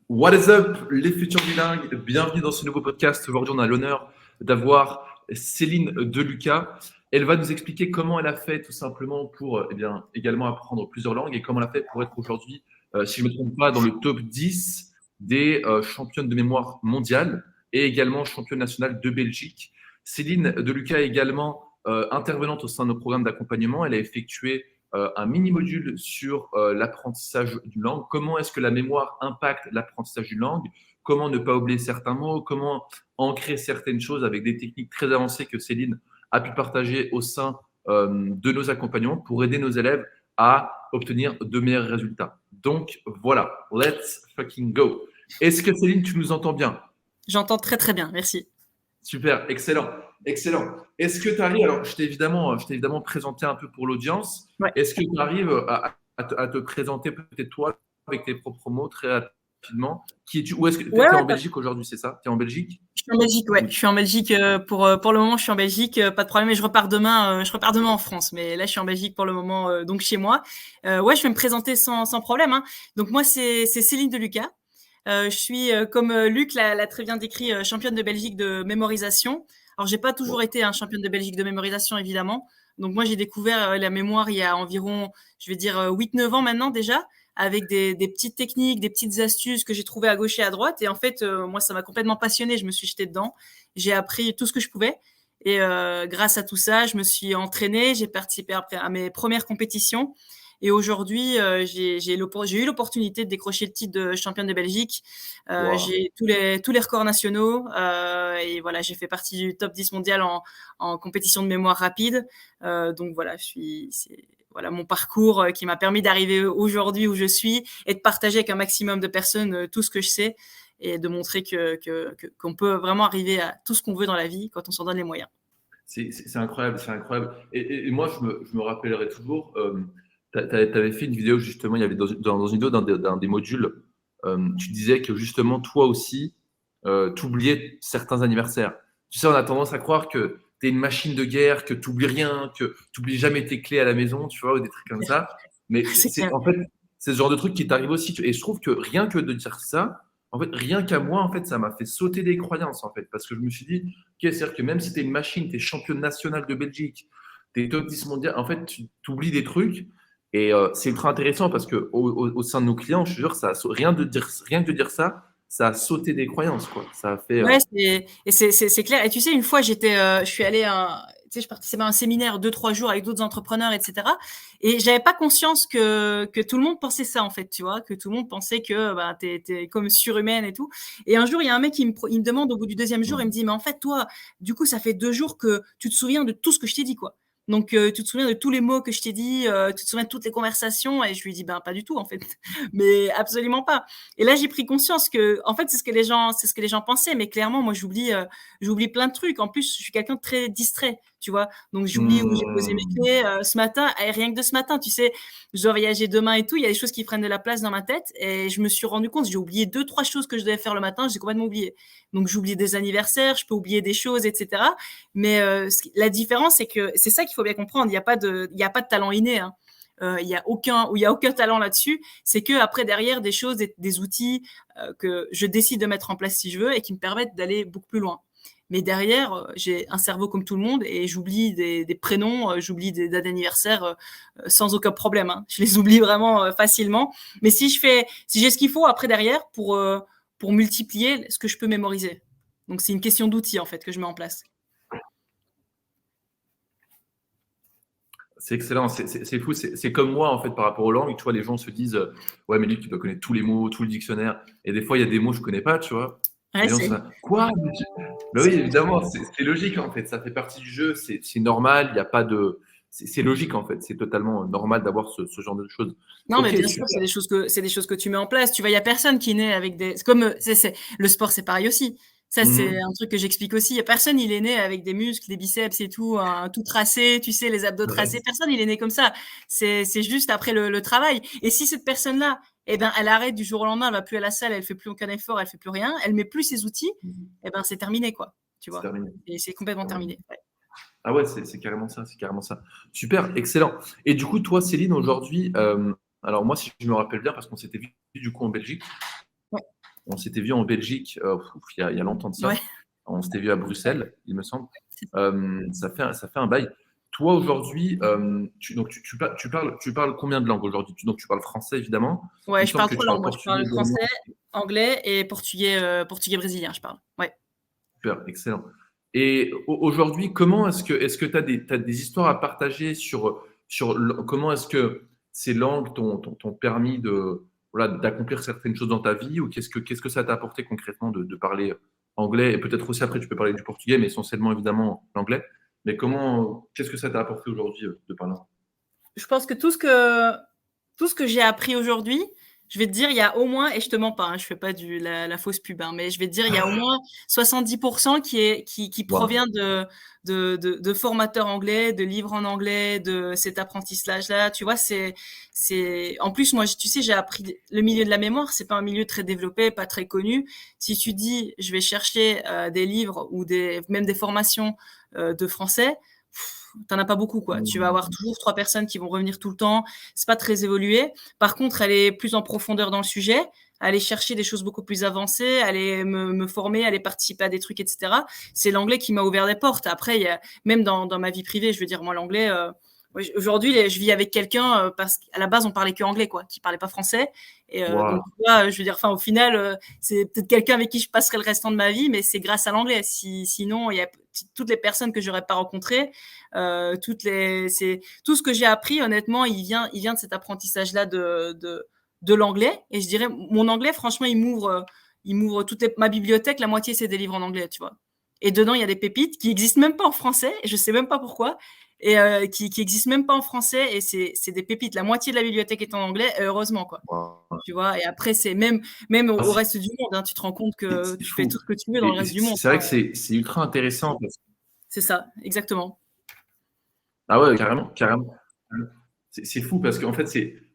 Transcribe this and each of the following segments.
What is up, les futurs bilingues? Bienvenue dans ce nouveau podcast. Aujourd'hui, on a l'honneur d'avoir Céline Deluca. Elle va nous expliquer comment elle a fait tout simplement pour également apprendre plusieurs langues et comment elle a fait pour être aujourd'hui, si je ne me trompe pas, dans le top 10 des championnes de mémoire mondiale et également championne nationale de Belgique. Céline Deluca est également intervenante au sein de nos programmes d'accompagnement. Elle a effectué un mini-module sur l'apprentissage d'une langue. Comment est-ce que la mémoire impacte l'apprentissage d'une langue? Comment ne pas oublier certains mots? Comment ancrer certaines choses avec des techniques très avancées que Céline a pu partager au sein de nos accompagnements pour aider nos élèves à obtenir de meilleurs résultats. Donc voilà, let's fucking go. Est-ce que Céline, tu nous entends bien? J'entends très très bien, merci. Super, excellent, excellent. Est-ce que tu arrives, alors je t'ai évidemment présenté un peu pour l'audience, Ouais. est-ce que tu arrives à te présenter peut-être toi avec tes propres mots très rapidement? Qui es-tu? Où est-ce que tu es en Belgique aujourd'hui, c'est ça? Tu es en Belgique? Je suis en Belgique, ouais. Je suis en Belgique pour le moment, je suis en Belgique, pas de problème. Et je repars demain en France, mais là je suis en Belgique pour le moment, donc chez moi. Ouais, je vais me présenter sans problème. Hein. Donc moi c'est Céline Deluca. Je suis comme Luc l'a très bien décrit, championne de Belgique de mémorisation. Alors j'ai pas toujours été championne de Belgique de mémorisation évidemment. Donc moi j'ai découvert la mémoire il y a environ, je vais dire 8-9 ans maintenant déjà, avec des petites techniques, des petites astuces que j'ai trouvées à gauche et à droite. Et en fait, moi ça m'a complètement passionnée. Je me suis jetée dedans. J'ai appris tout ce que je pouvais. Et grâce à tout ça, je me suis entraînée. J'ai participé après à mes premières compétitions. Et aujourd'hui, j'ai eu l'opportunité de décrocher le titre de championne de Belgique. Wow. J'ai tous les records nationaux. Et voilà, j'ai fait partie du top 10 mondial en compétition de mémoire rapide. Donc voilà, c'est voilà mon parcours qui m'a permis d'arriver aujourd'hui où je suis et de partager avec un maximum de personnes tout ce que je sais et de montrer qu'on peut vraiment arriver à tout ce qu'on veut dans la vie quand on s'en donne les moyens. C'est incroyable, c'est incroyable. Et moi, je me rappellerai toujours, tu avais fait une vidéo justement, il y avait dans une vidéo d'un des modules, tu disais que justement, toi aussi, tu oubliais certains anniversaires. Tu sais, on a tendance à croire que tu es une machine de guerre, que tu oublies rien, que tu oublies jamais tes clés à la maison, tu vois, ou des trucs comme ça. Mais C'est clair. en fait, c'est ce genre de truc qui t'arrive aussi. Et je trouve que rien que de dire ça, en fait, rien qu'à moi, en fait, ça m'a fait sauter des croyances, en fait, parce que je me suis dit, ok, c'est-à-dire que même si tu es une machine, tu es championne nationale de Belgique, tu es top 10 mondial, en fait, tu oublies des trucs. Et c'est ultra intéressant parce que au sein de nos clients, je te jure, rien que de dire ça, ça a sauté des croyances, quoi. Ça a fait. Ouais, c'est clair. Et tu sais, une fois, je suis allée tu sais, je participais à un séminaire 2-3 jours avec d'autres entrepreneurs, etc. Et j'avais pas conscience que tout le monde pensait ça, en fait, tu vois, que tout le monde pensait que, bah, t'es comme surhumaine et tout. Et un jour, il y a un mec il me demande au bout du deuxième jour, il me dit, mais en fait, toi, du coup, ça fait 2 jours que tu te souviens de tout ce que je t'ai dit, quoi. Donc, tu te souviens de tous les mots que je t'ai dit, tu te souviens de toutes les conversations. Et je lui dis, ben, pas du tout, en fait. Mais absolument pas. Et là, j'ai pris conscience que, en fait, c'est ce que les gens pensaient. Mais clairement, moi, j'oublie plein de trucs. En plus, je suis quelqu'un de très distrait, tu vois. Donc, j'oublie où j'ai posé mes Hmm. clés ce matin. Et rien que de ce matin, tu sais, je dois voyager demain et tout. Il y a des choses qui prennent de la place dans ma tête. Et je me suis rendu compte, j'ai oublié 2-3 choses que je devais faire le matin. J'ai complètement oublié. Donc, j'oublie des anniversaires, je peux oublier des choses, etc. Mais la différence, c'est que c'est ça qu'il faut bien comprendre. Il y a pas de talent inné. Hein. Il y a aucun talent là-dessus. C'est que après derrière des choses, des outils que je décide de mettre en place si je veux et qui me permettent d'aller beaucoup plus loin. Mais derrière, j'ai un cerveau comme tout le monde et j'oublie des prénoms, j'oublie des dates d'anniversaire sans aucun problème. Hein. Je les oublie vraiment facilement. Mais si j'ai ce qu'il faut après derrière pour multiplier ce que je peux mémoriser. Donc c'est une question d'outils en fait que je mets en place. C'est excellent, c'est fou. C'est comme moi, en fait, par rapport aux langues. Tu vois, les gens se disent, ouais, mais lui, tu dois connaître tous les mots, tout le dictionnaire. Et des fois, il y a des mots que je connais pas, tu vois. Ouais, Les gens sont là, quoi? Mais oui, évidemment, c'est logique, en fait. Ça fait partie du jeu, c'est normal. Il n'y a pas de. C'est logique, en fait. C'est totalement normal d'avoir ce genre de choses. Non, mais Ok, bien sûr, super. c'est des choses que tu mets en place. Tu vois, il y a personne qui naît avec des. C'est comme le sport, c'est pareil aussi. Ça, c'est Mhm. un truc que j'explique aussi. Il y a personne, il est né avec des muscles, des biceps et tout, tout tracé. Tu sais, les abdos tracés. Ouais. Personne, il est né comme ça. C'est juste après le travail. Et si cette personne-là, eh ben, elle arrête du jour au lendemain, elle va plus à la salle, elle fait plus aucun effort, elle fait plus rien, elle met plus ses outils, eh ben, c'est terminé, quoi. Tu C'est vois. terminé. Et c'est complètement Terminé. terminé. Ouais. Ah ouais, c'est carrément ça, c'est carrément ça. Super, excellent. Et du coup, toi, Céline, aujourd'hui, alors moi, si je me rappelle bien, parce qu'on s'était vu du coup en Belgique, Ouais. on s'était vu en Belgique il y a longtemps de ça. Ouais. On s'était vu à Bruxelles, il me semble. C'est Ça fait un bail. Toi, aujourd'hui, tu parles combien de langues aujourd'hui? Donc, tu parles français, évidemment. Il Ouais, me je semble parle que 3 tu parles langues. Moi, je portugais parle également. français, anglais et portugais brésilien, je parle. Ouais. Super, excellent. Et aujourd'hui, comment est-ce que tu as des histoires à partager sur comment est-ce que ces langues t'ont permis voilà, d'accomplir certaines choses dans ta vie, ou qu'est-ce que ça t'a apporté concrètement de parler anglais, et peut-être aussi après tu peux parler du portugais, mais essentiellement évidemment l'anglais. Mais qu'est-ce que ça t'a apporté aujourd'hui de parler? Je pense que tout ce que j'ai appris aujourd'hui, je vais te dire, il y a au moins, et je te mens pas, hein, je fais pas la fausse pub, hein, mais je vais te dire, il y a au moins 70% qui Waouh. provient de formateurs anglais, de livres en anglais, de cet apprentissage-là. Tu vois, en plus, moi, tu sais, j'ai appris le milieu de la mémoire, c'est pas un milieu très développé, pas très connu. Si tu dis, je vais chercher des livres ou même des formations de français, t'en as pas beaucoup, quoi. Tu vas avoir toujours 3 personnes qui vont revenir tout le temps. C'est pas très évolué. Par contre, aller plus en profondeur dans le sujet, aller chercher des choses beaucoup plus avancées, aller me former, aller participer à des trucs, etc. C'est l'anglais qui m'a ouvert des portes. Après, il y a, même dans ma vie privée, je veux dire, moi, l'anglais, aujourd'hui, je vis avec quelqu'un parce qu'à la base, on parlait que anglais, quoi, qui parlait pas français. Et Waouh. donc, tu je veux dire, enfin, au final, c'est peut-être quelqu'un avec qui je passerai le restant de ma vie, mais c'est grâce à l'anglais. Sinon, il y a toutes les personnes que j'aurais pas rencontrées, tout ce que j'ai appris, honnêtement, il vient de cet apprentissage-là de l'anglais. Et je dirais, mon anglais, franchement, il m'ouvre ma bibliothèque. La moitié, c'est des livres en anglais, tu vois. Et dedans, il y a des pépites qui existent même pas en français. Et je sais même pas pourquoi. Et qui existent même pas en français. Et c'est des pépites. La moitié de la bibliothèque est en anglais. Et heureusement, quoi. Waouh. Tu vois. Et après, c'est même Ah, au reste du monde. Hein, tu te rends compte que c'est tu fais fou. tout ce que tu veux dans le Et reste du monde. c'est vrai que c'est ultra intéressant. C'est ça, exactement. Ah ouais, carrément, carrément. C'est fou parce qu'en fait,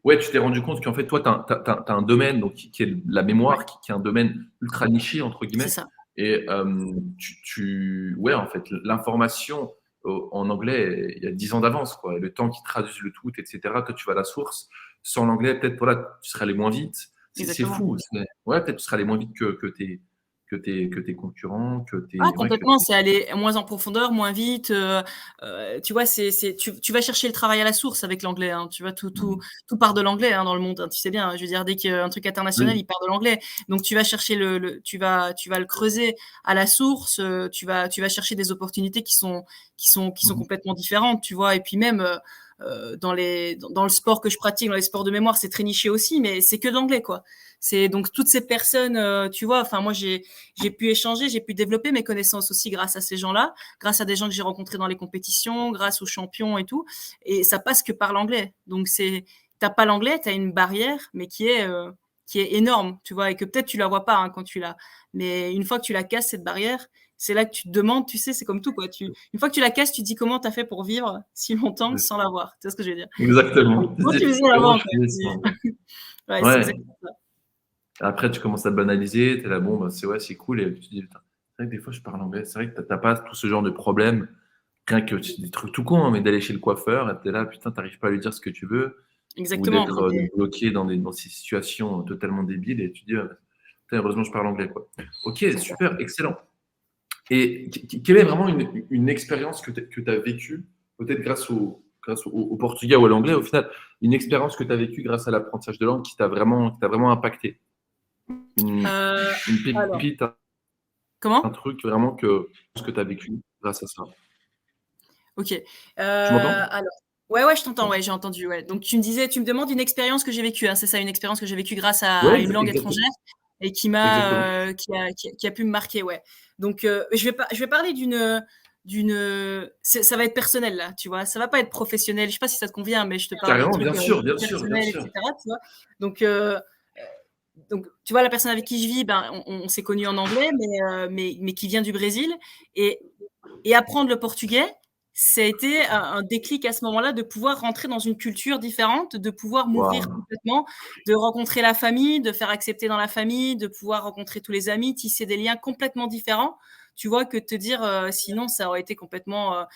ouais, tu t'es rendu compte qu'en fait, toi, tu as un domaine donc, qui est la Ouais, mémoire, qui est un domaine ultra niché, entre c'est guillemets. ça. Et ouais, en fait, l'information en anglais, il y a 10 ans d'avance, quoi. Le temps qui traduise le tout, etc. Toi, tu vas à la source. Sans l'anglais, peut-être, voilà, tu serais allé moins vite. C'est Exactement. fou. Ouais, peut-être tu serais allé moins vite que tes concurrents, Ah, ouais, complètement, c'est aller moins en profondeur, moins vite. Tu vois, tu vas chercher le travail à la source avec l'anglais. Hein, tu vois, tout part de l'anglais hein, dans le monde. Hein, tu sais bien. Je veux dire, dès qu'il y a un truc international, Oui. il part de l'anglais. Donc, tu vas chercher tu vas le creuser à la source. Tu vas chercher des opportunités qui sont complètement différentes. Tu vois, et puis même dans le sport que je pratique, dans les sports de mémoire, c'est très niché aussi, mais c'est que de l'anglais, quoi. C'est donc toutes ces personnes, tu vois. Enfin, moi, j'ai pu échanger, j'ai pu développer mes connaissances aussi grâce à ces gens-là, grâce à des gens que j'ai rencontrés dans les compétitions, grâce aux champions et tout. Et ça passe que par l'anglais. Donc t'as pas l'anglais, t'as une barrière, mais qui est énorme, tu vois, et que peut-être tu la vois pas hein, quand tu l'as. Mais une fois que tu la casses cette barrière, c'est là que tu te demandes, tu sais, c'est comme tout quoi. Une fois que tu la casses, tu te dis comment t'as fait pour vivre si longtemps sans l'avoir. Tu sais ce que je veux dire? Exactement. Comment tu faisais Comment avant je quoi. faisais ça? Ouais, c'est Ouais. exactement ça. Après, tu commences à te banaliser, tu es là, bon, bah, c'est ouais, c'est cool. Et tu te dis, putain, c'est vrai que des fois, je parle anglais. C'est vrai que t'as pas tout ce genre de problème. Rien que des trucs tout con, hein, mais d'aller chez le coiffeur, et t'es là, putain, t'arrives pas à lui dire ce que tu veux, ou Exactement. d'être bloqué dans ces situations totalement débiles, et tu te dis, ah, putain, heureusement, je parle anglais, quoi. Ok, C'est ça. super, excellent. Et quelle est vraiment une expérience que tu as vécue, peut-être grâce au portugais ou à l'anglais, au final, une expérience que tu as vécue grâce à l'apprentissage de langue qui t'a vraiment impacté? Une, Euh, une alors, pépite, un comment? truc vraiment ce que tu as vécu grâce à ça. OK. Tu m'entends? Alors ouais, je t'entends, Ouais, ouais, j'ai entendu, ouais. Donc tu me demandes une expérience que j'ai vécue, hein, c'est ça, une expérience que j'ai vécue grâce ouais, à une langue exactement. étrangère et Exactement. qui a pu me marquer, ouais. Donc je vais parler ça va être personnel là, tu vois? Ça va pas être professionnel. Je sais pas si ça te convient, mais je te parle de Carrément, trucs, bien sûr, bien sûr, bien personnels et sûr. cetera, tu vois? Donc tu vois, la personne avec qui je vis, ben, on s'est connus en anglais, mais qui vient du Brésil et apprendre le portugais, ça a été un déclic à ce moment-là de pouvoir rentrer dans une culture différente, de pouvoir m'ouvrir Waouh. complètement, de rencontrer la famille, de faire accepter dans la famille, de pouvoir rencontrer tous les amis, tisser des liens complètement différents. tu vois, que de te dire sinon ça aurait été complètement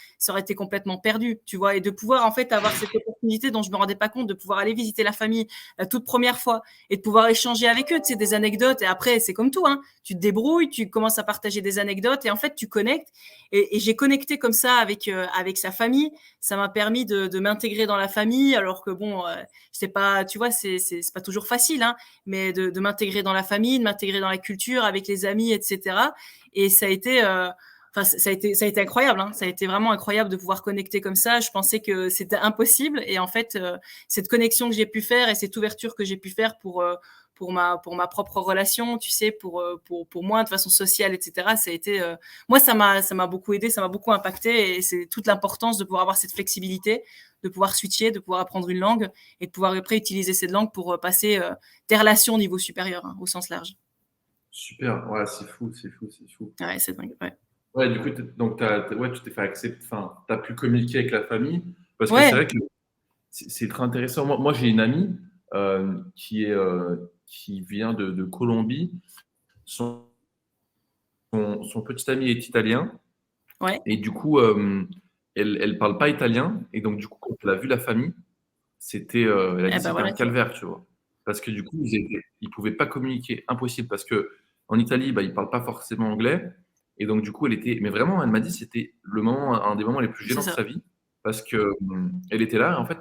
perdu, tu vois, et de pouvoir en fait avoir cette opportunité dont je me rendais pas compte, de pouvoir aller visiter la famille la toute première fois et de pouvoir échanger avec eux, tu sais, des anecdotes. Et après, c'est comme tout, hein, tu te débrouilles, tu commences à partager des anecdotes et en fait, tu connectes. Et j'ai connecté comme ça avec sa famille. Ça m'a permis de m'intégrer dans la famille, alors que bon, c'est pas, tu vois, c'est pas toujours facile, hein, mais de m'intégrer dans la famille, de m'intégrer dans la culture, avec les amis, etc. Et ça a été, enfin, ça a été incroyable, hein. Ça a été vraiment incroyable de pouvoir connecter comme ça. Je pensais que c'était impossible, et en fait, cette connexion que j'ai pu faire et cette ouverture que j'ai pu faire pour ma propre relation, tu sais, pour moi de façon sociale, etc. Ça a été, moi, ça m'a beaucoup aidé, ça m'a beaucoup impacté, et c'est toute l'importance de pouvoir avoir cette flexibilité, de pouvoir switcher, de pouvoir apprendre une langue et de pouvoir après utiliser cette langue pour passer des relations au niveau supérieur, hein, au sens large. Super, ouais, c'est fou, c'est fou, c'est fou. Ouais, c'est dingue. Ouais. Ouais, du coup, donc ouais, tu t'es fait accepter, enfin, tu as pu communiquer avec la famille, parce que c'est Ouais. vrai que c'est très intéressant. Moi j'ai une amie qui vient de Colombie. Son, son petit ami est italien, Ouais. et du coup, elle parle pas italien, et donc du coup, quand elle a vu la famille, elle a Eh dit ben c'était un voilà, tu vois. calvaire, tu vois. Parce que du coup, ils pouvaient pas communiquer, impossible, parce que en Italie, bah, ils parlent pas forcément anglais. Et donc, du coup, mais vraiment, elle m'a dit, c'était un des moments les plus C'est gênants de ça. sa vie, parce que elle était là, en fait,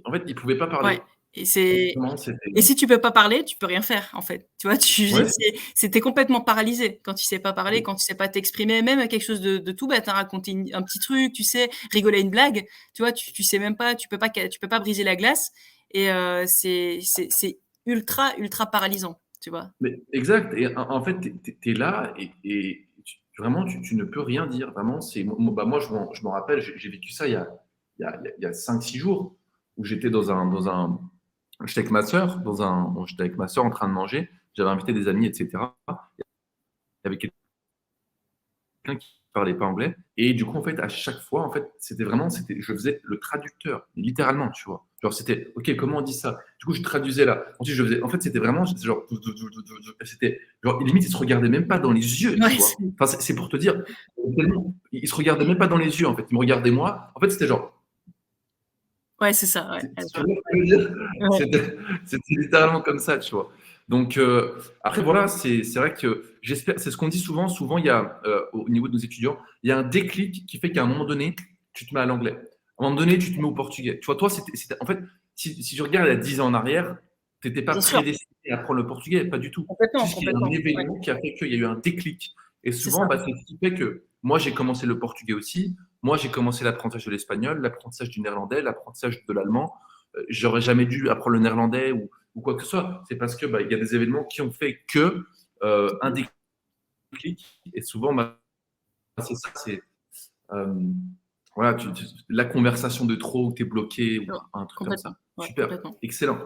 en fait, ils pouvaient pas parler. Ouais. Et c'est Vraiment, c'était, et si tu peux pas parler, tu peux rien faire, en fait. Tu vois, ouais, c'était complètement paralysé quand tu sais pas parler, quand tu sais pas t'exprimer, même quelque chose de tout bête, hein, raconter un petit truc, tu sais, rigoler à une blague, tu vois, tu sais même pas, tu peux pas briser la glace, et c'est ultra paralysant, tu vois. mais exact. Et en fait, t'es là, et vraiment, tu ne peux rien dire. Vraiment, bah, moi, je m'en rappelle, j'ai vécu ça il y a 5-6 jours, où j'étais j'étais avec ma sœur, bon, j'étais avec ma sœur en train de manger. J'avais invité des amis, etc. Il y avait quelqu'un qui parlait pas anglais. Et du coup, en fait, à chaque fois, en fait, je faisais le traducteur, littéralement, tu vois. Genre, c'était, OK, comment on dit ça? Du coup, je traduisais là. Ensuite, en fait, c'était vraiment, genre, c'était, genre, limite, ils se regardaient même pas dans les yeux, tu Ouais, vois. Enfin, c'est pour te dire, tellement, ils se regardaient même pas dans les yeux, en fait. Ils me regardaient moi. En fait, c'était genre, ouais, c'est ça, ouais. tu vois ce que je veux dire? Ouais. C'était littéralement comme ça, tu vois. Donc, après, voilà, c'est vrai que j'espère, c'est ce qu'on dit souvent. Souvent, il y a, au niveau de nos étudiants, il y a un déclic qui fait qu'à un moment donné, tu te mets à l'anglais. À un moment donné, tu te mets au portugais. Tu vois, toi, en fait, si je regarde il y a 10 ans en arrière, tu n'étais pas Bien sûr, prédestiné à apprendre le portugais, pas du tout. complètement, Juste qu'il y a un complètement. Ouais, événement qui a fait qu'il y a eu un déclic. Et c'est souvent, ça. bah, c'est ce qui fait que moi, j'ai commencé le portugais aussi. Moi, j'ai commencé l'apprentissage de l'espagnol, l'apprentissage du néerlandais, l'apprentissage de l'allemand. J'aurais jamais dû apprendre le néerlandais ou quoi que ce soit. C'est parce que bah, il y a des événements qui ont fait que un déclic. Et souvent, bah, c'est ça, c'est euh, voilà, la conversation de trop, où tu es bloqué ou Ouais, un truc comme complètement. ça. Ouais, Super, complètement. excellent.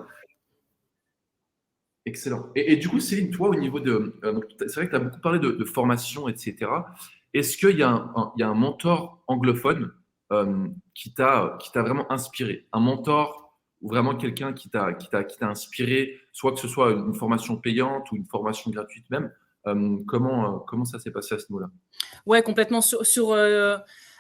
Excellent. Et du coup, Céline, toi, au niveau donc, c'est vrai que tu as beaucoup parlé de formation, etc. Est-ce qu'il y a il y a un mentor anglophone qui t'a vraiment inspiré? Un mentor ou vraiment quelqu'un qui t'a inspiré, soit que ce soit une formation payante ou une formation gratuite même. Comment ça s'est passé à ce niveau-là? Ouais, complètement.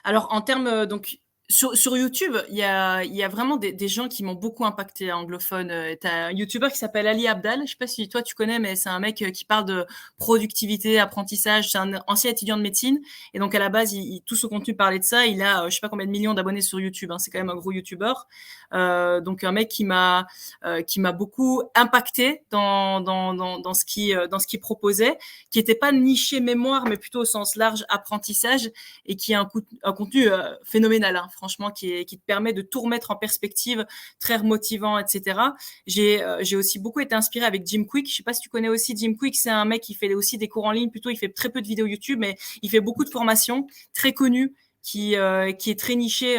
Alors, en termes, donc, sur YouTube, il y a vraiment des gens qui m'ont beaucoup impacté anglophone. Tu as un YouTuber qui s'appelle Ali Abdal. Je sais pas si toi tu connais, mais c'est un mec qui parle de productivité, apprentissage. C'est un ancien étudiant de médecine. Et donc, à la base, tout son contenu parlait de ça. Il a, je sais pas combien de millions d'abonnés sur YouTube, hein. C'est quand même un gros YouTuber. Donc, un mec qui m'a beaucoup impacté dans ce qu'il proposait, qui était pas niché mémoire, mais plutôt au sens large apprentissage, et qui a un contenu phénoménal, hein, franchement, qui te permet de tout remettre en perspective, très remotivant, etc. J'ai aussi beaucoup été inspirée avec Jim Quick. Je sais pas si tu connais aussi Jim Quick. C'est un mec qui fait aussi des cours en ligne. Plutôt, il fait très peu de vidéos YouTube, mais il fait beaucoup de formations, très connu, qui est très niché.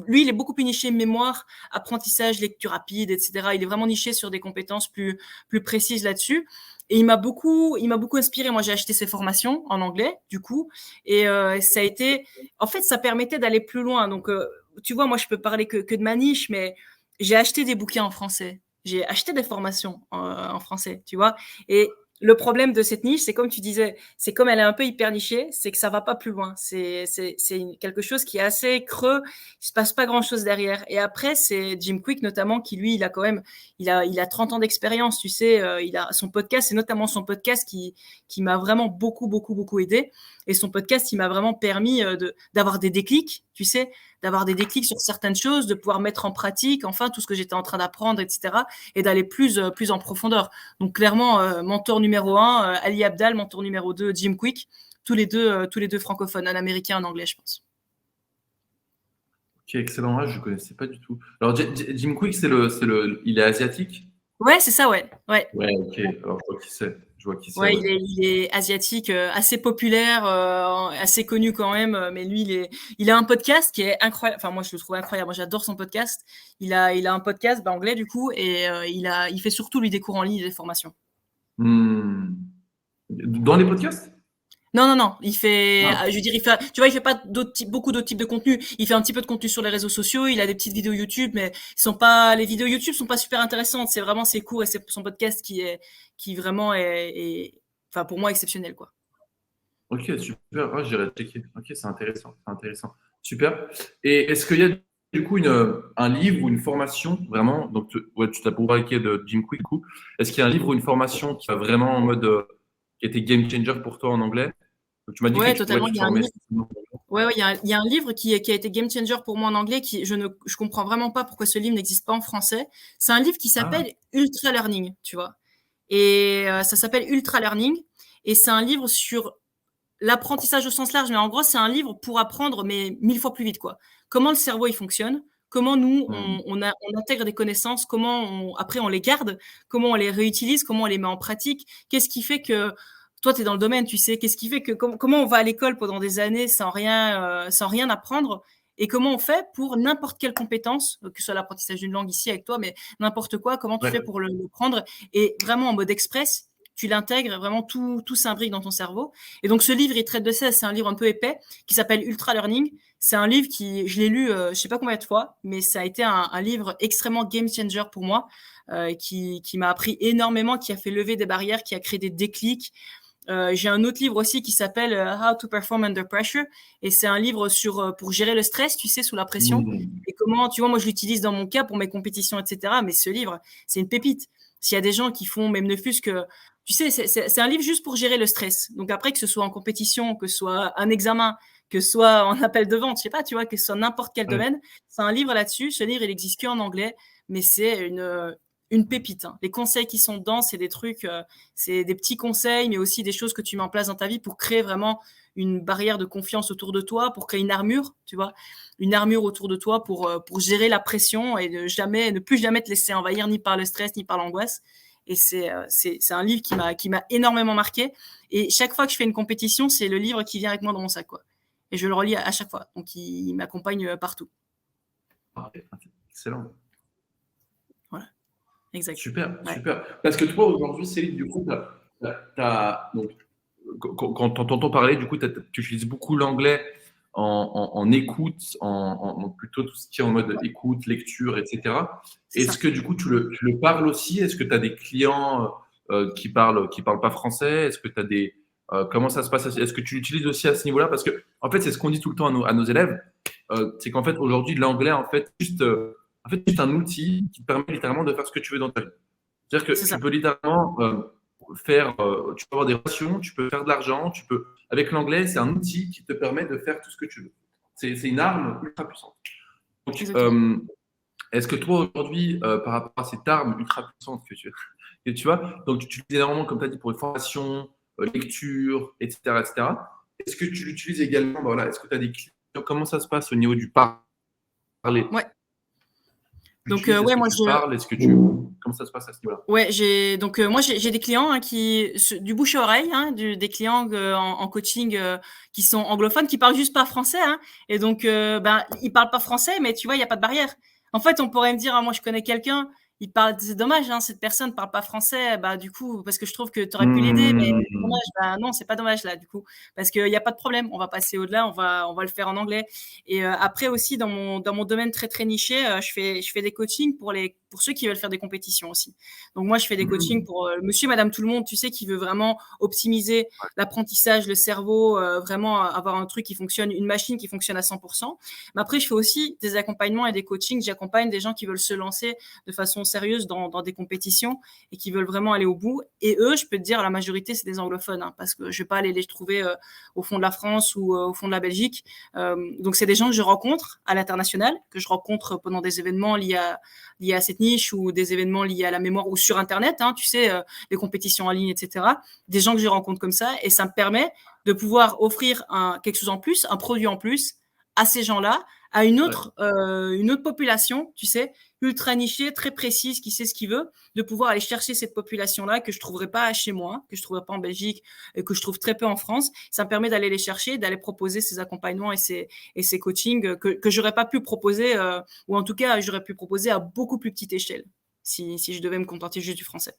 Lui, il est beaucoup plus niché mémoire, apprentissage, lecture rapide, etc. Il est vraiment niché sur des compétences plus précises là-dessus. Et il m'a beaucoup inspiré. Moi, j'ai acheté ses formations en anglais, du coup, et ça a été, en fait, ça permettait d'aller plus loin. Donc, tu vois, moi, je peux parler que de ma niche, mais j'ai acheté des bouquins en français. J'ai acheté des formations en français, tu vois. Et le problème de cette niche, c'est comme tu disais, c'est comme elle est un peu hyper nichée, c'est que ça va pas plus loin. C'est quelque chose qui est assez creux. Il se passe pas grand chose derrière. Et après, c'est Jim Quick notamment qui lui, il a quand même, il a 30 ans d'expérience, tu sais. Il a son podcast, c'est notamment son podcast qui m'a vraiment beaucoup aidé. Et son podcast, il m'a vraiment permis d'avoir des déclics, tu sais, d'avoir des déclics sur certaines choses, de pouvoir mettre en pratique, enfin tout ce que j'étais en train d'apprendre, etc. Et d'aller plus en profondeur. Donc clairement, mentor numéro 1, Ali Abdaal, mentor numéro 2, Jim Quick, tous les deux francophones, un américain, un anglais, je pense. Ok, excellent. Ah, je ne connaissais pas du tout. Alors, Jim Quick, il est asiatique? Ouais, c'est ça, ouais. Ouais. Ouais, ok. Alors, je vois qui c'est. Je vois qui c'est, Ouais, ouais. il est asiatique, assez populaire, assez connu quand même. Mais lui, il a un podcast qui est incroyable. Enfin, moi, je le trouve incroyable. Moi, j'adore son podcast. Il a un podcast anglais du coup, et il fait surtout lui des cours en ligne, des formations. Hmm. Dans les podcasts? Non. Il fait, Ah, je veux dire, tu vois, il fait pas beaucoup d'autres types de contenu. Il fait un petit peu de contenu sur les réseaux sociaux. Il a des petites vidéos YouTube, mais les vidéos YouTube sont pas super intéressantes. C'est vraiment ses cours et son podcast qui vraiment enfin, pour moi, exceptionnel, quoi. ok, super. Ah, j'irai checker. Ok, c'est intéressant. C'est intéressant. Super. Et est-ce qu'il y a du coup un livre ou une formation vraiment? Donc, ouais, tu t'as parlé de Jim Quick, du coup. Est-ce qu'il y a un livre ou une formation qui va vraiment en mode qui était game changer pour toi en anglais? Donc, tu m'as dit que Ouais, tu pourrais totalement. te Il y a un former. livre. Ouais, il y a un livre qui a été game changer pour moi en anglais, je comprends vraiment pas pourquoi ce livre n'existe pas en français. C'est un livre qui Ah, s'appelle Ultra Learning, tu vois. Et ça s'appelle Ultra Learning. Et c'est un livre sur l'apprentissage au sens large, mais en gros, c'est un livre pour apprendre, mais 1000 fois plus vite, quoi. Comment le cerveau, il fonctionne, comment nous, hmm. on intègre des connaissances, après, on les garde, comment on les réutilise, comment on les met en pratique, qu'est-ce qui fait que, toi, tu es dans le domaine, tu sais, qu'est-ce qui fait que, comment on va à l'école pendant des années sans rien apprendre, et comment on fait pour n'importe quelle compétence, que ce soit l'apprentissage d'une langue ici avec toi, mais n'importe quoi, comment tu Ouais. fais pour le prendre, et vraiment en mode express, tu l'intègres, vraiment tout s'imbrique dans ton cerveau. Et donc ce livre, il traite de ça, c'est un livre un peu épais qui s'appelle Ultra Learning. C'est un livre je l'ai lu, je sais pas combien de fois, mais ça a été un livre extrêmement game changer pour moi, qui m'a appris énormément, qui a fait lever des barrières, qui a créé des déclics. J'ai un autre livre aussi qui s'appelle How to Perform Under Pressure, et c'est un livre pour gérer le stress, tu sais, sous la pression, Hmm. et comment, tu vois, moi je l'utilise dans mon cas pour mes compétitions, etc. Mais ce livre, c'est une pépite. S'il y a des gens qui font, même ne fût-ce que, tu sais, c'est un livre juste pour gérer le stress. Donc après, que ce soit en compétition, que ce soit un examen, que ce soit en appel de vente, je sais pas, tu vois, que ce soit n'importe quel Ouais. domaine, c'est un livre là-dessus. Ce livre, il existe qu'en anglais, mais c'est une pépite, hein. Les conseils qui sont dedans, c'est des trucs, c'est des petits conseils, mais aussi des choses que tu mets en place dans ta vie pour créer vraiment une barrière de confiance autour de toi, pour créer une armure, tu vois, une armure autour de toi pour gérer la pression et ne plus jamais te laisser envahir ni par le stress ni par l'angoisse. Et c'est un livre qui m'a énormément marqué. Et chaque fois que je fais une compétition, c'est le livre qui vient avec moi dans mon sac, quoi. Et je le relis à chaque fois. Donc il m'accompagne partout. Excellent. Voilà, exact. Super, Ouais. super. Parce que toi, aujourd'hui, Céline, du coup, donc, quand tu entends parler, du coup, tu utilises beaucoup l'anglais en écoute, donc plutôt tout ce qui est en mode écoute, lecture, etc. C'est Est-ce ça. que du coup, tu le parles aussi? Est-ce que tu as des clients qui parlent pas français? Est-ce que tu as comment ça se passe? Est-ce que tu l'utilises aussi à ce niveau-là? Parce que, en fait, c'est ce qu'on dit tout le temps à nos élèves, c'est qu'en fait, aujourd'hui, l'anglais, en fait, c'est un outil qui te permet littéralement de faire ce que tu veux dans ta vie. C'est-à-dire que C'est ça. tu peux littéralement tu peux avoir des relations, tu peux faire de l'argent, avec l'anglais, c'est un outil qui te permet de faire tout ce que tu veux. C'est une arme ultra puissante. Donc, Exactement. est-ce que toi, aujourd'hui, par rapport à cette arme ultra puissante que tu as, donc tu l'utilises énormément, comme tu as dit, pour une formation, lecture, etc., etc. Est-ce que tu l'utilises également, bah voilà, est-ce que tu as des clients, comment ça se passe au niveau du parler? Ouais. Tu Donc, l'utilises, est-ce ouais, que moi, tu parles, comment ça se passe à ce niveau-là? ouais, moi, j'ai des clients, hein, du bouche à oreille, hein, des clients en coaching qui sont anglophones, qui parlent juste pas français, hein. Et donc, ben, ils parlent pas français, mais tu vois, il y a pas de barrière. En fait, on pourrait me dire, ah, moi, je connais quelqu'un, c'est dommage, hein, cette personne parle pas français, bah, du coup, parce que je trouve que tu aurais pu l'aider, mais c'est Hmm. dommage. Bah, non, c'est pas dommage, là, du coup, parce qu'il y a pas de problème. On va passer au-delà, on va le faire en anglais. Et après aussi, dans mon domaine très, très niché, je fais des coachings pour pour ceux qui veulent faire des compétitions aussi. Donc moi, je fais des coachings pour monsieur, madame, tout le monde, tu sais, qui veut vraiment optimiser l'apprentissage, le cerveau, vraiment avoir un truc qui fonctionne, une machine qui fonctionne à 100%. Mais après, je fais aussi des accompagnements et des coachings. J'accompagne des gens qui veulent se lancer de façon sérieuse dans des compétitions et qui veulent vraiment aller au bout. Et eux, je peux te dire, la majorité, c'est des anglophones, hein, parce que je vais pas aller les trouver au fond de la France ou au fond de la Belgique. Donc, c'est des gens que je rencontre à l'international, que je rencontre pendant des événements liés à cette niche ou des événements liés à la mémoire ou sur Internet, hein, tu sais, les compétitions en ligne, etc. Des gens que je rencontre comme ça et ça me permet de pouvoir offrir quelque chose en plus, un produit en plus à ces gens-là, à une autre population, tu sais, ultra nichée, très précise, qui sait ce qu'il veut, de pouvoir aller chercher cette population-là que je trouverais pas chez moi, que je trouverais pas en Belgique et que je trouve très peu en France. Ça me permet d'aller les chercher, d'aller proposer ces accompagnements et ces coachings que j'aurais pas pu proposer, ou en tout cas, j'aurais pu proposer à beaucoup plus petite échelle si je devais me contenter juste du français.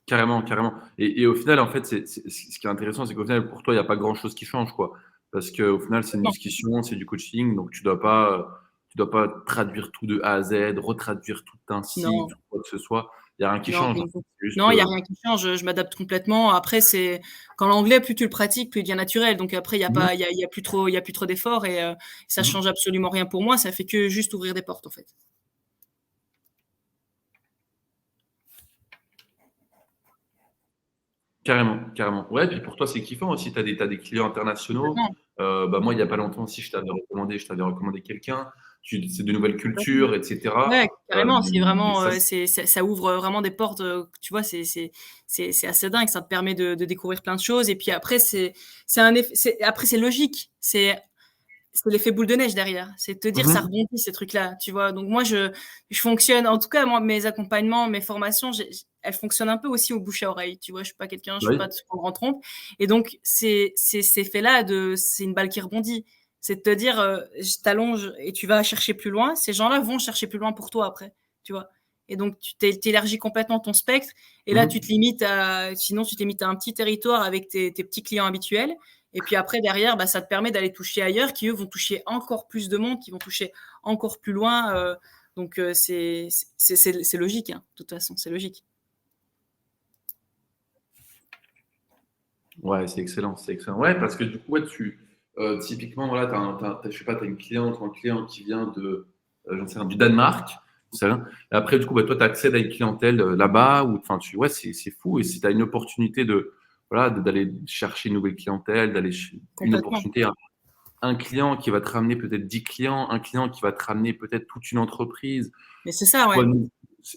Carrément, carrément. Et au final, en fait, ce qui est intéressant, c'est qu'au final, pour toi, il n'y a pas grand-chose qui change, quoi. Parce qu'au final, c'est une discussion, c'est du coaching, donc tu dois pas traduire tout de A à Z, retraduire tout un site Non. ou quoi que ce soit. Il n'y a rien qui Non, change. il n'y a rien qui change. Je m'adapte complètement. Après, c'est quand l'anglais, plus tu le pratiques, plus il devient naturel. Donc après, il y a plus trop d'efforts et ça change absolument rien pour moi. Ça fait que juste ouvrir des portes, en fait. Carrément, carrément. Ouais, puis pour toi, c'est kiffant aussi. Tu as des clients internationaux. Complètement. Bah, moi, il n'y a pas longtemps aussi, je t'avais recommandé quelqu'un. C'est de nouvelles cultures, etc. Ouais, carrément. C'est Et vraiment, ça, ça ouvre vraiment des portes. Tu vois, c'est assez dingue. Ça te permet de découvrir plein de choses. Et puis après, après, c'est logique. C'est l'effet boule de neige derrière. C'est de te dire, ça rebondit, ces trucs-là, tu vois. Donc, moi, je fonctionne, en tout cas, moi, mes accompagnements, mes formations, elles fonctionnent un peu aussi au bouche à oreille, tu vois. Je suis pas quelqu'un, je oui. suis pas de se prendre en trompe. Et donc, c'est ces faits-là c'est une balle qui rebondit. C'est de te dire, je t'allonge et tu vas chercher plus loin. Ces gens-là vont chercher plus loin pour toi après, tu vois. Et donc, tu t'élargis complètement ton spectre. Et là, sinon, tu te limites à un petit territoire avec tes petits clients habituels. Et puis après, derrière, bah, ça te permet d'aller toucher ailleurs, qui eux vont toucher encore plus de monde, qui vont toucher encore plus loin. Donc, c'est logique, hein, de toute façon, c'est logique. Ouais, c'est excellent, c'est excellent. Ouais, parce que du coup, ouais, typiquement, voilà, je sais pas, tu as une cliente ou un client qui vient j'en sais rien, du Danemark, tu sais rien. Et après, du coup, bah, toi, tu accèdes à une clientèle là-bas, ou, enfin, ouais, c'est fou. Et si tu as une opportunité voilà, d'aller chercher une nouvelle clientèle, une Complètement. opportunité, un client qui va te ramener peut-être 10 clients, un client qui va te ramener peut-être toute une entreprise. Mais c'est ça, ouais.